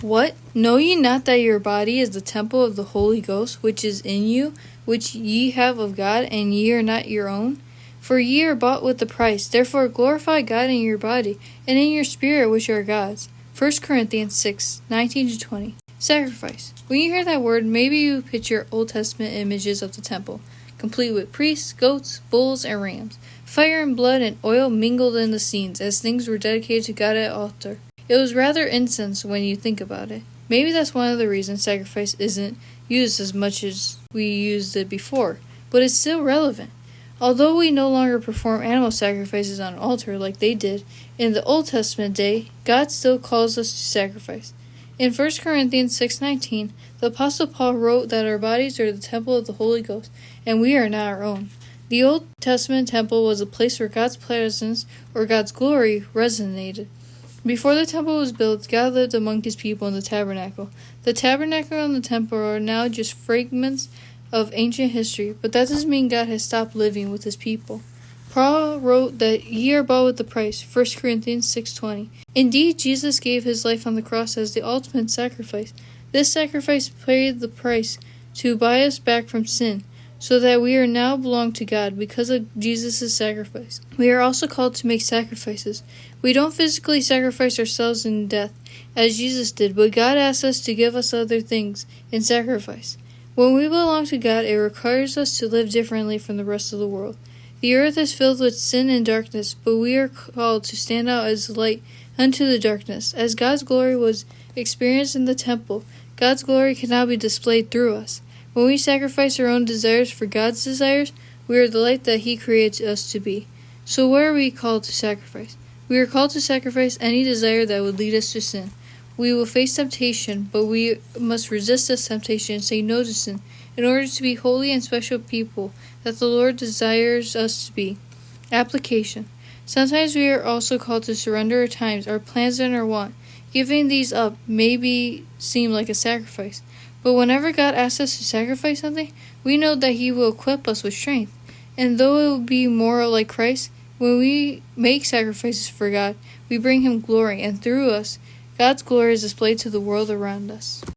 What? Know ye not that your body is the temple of the Holy Ghost, which is in you, which ye have of God, and ye are not your own? For ye are bought with a price. Therefore glorify God in your body, and in your spirit, which are God's. 1 Corinthians 6:19-20. Sacrifice. When you hear that word, maybe you picture Old Testament images of the temple, complete with priests, goats, bulls, and rams. Fire and blood and oil mingled in the scenes, as things were dedicated to God at altar. It was rather incense when you think about it. Maybe that's one of the reasons sacrifice isn't used as much as we used it before, but it's still relevant. Although we no longer perform animal sacrifices on an altar like they did in the Old Testament day, God still calls us to sacrifice. In 1 Corinthians 6:19, the Apostle Paul wrote that our bodies are the temple of the Holy Ghost, and we are not our own. The Old Testament temple was a place where God's presence, or God's glory, resonated. Before the temple was built, God lived among his people in the tabernacle. The tabernacle and the temple are now just fragments of ancient history, but that doesn't mean God has stopped living with his people. Paul wrote that ye are bought with a price, 1 Corinthians 6:20. Indeed, Jesus gave his life on the cross as the ultimate sacrifice. This sacrifice paid the price to buy us back from sin, so that we are now belong to God because of Jesus' sacrifice. We are also called to make sacrifices. We don't physically sacrifice ourselves in death, as Jesus did, but God asks us to give us other things in sacrifice. When we belong to God, it requires us to live differently from the rest of the world. The earth is filled with sin and darkness, but we are called to stand out as light unto the darkness. As God's glory was experienced in the temple, God's glory can now be displayed through us. When we sacrifice our own desires for God's desires, we are the light that he created us to be. So what are we called to sacrifice? We are called to sacrifice any desire that would lead us to sin. We will face temptation, but we must resist this temptation and say no to sin in order to be holy and special people that the Lord desires us to be. Application. Sometimes we are also called to surrender our times, our plans, and our want. Giving these up may seem like a sacrifice, but whenever God asks us to sacrifice something, we know that he will equip us with strength. And though it will be more like Christ, when we make sacrifices for God, we bring him glory, and through us, God's glory is displayed to the world around us.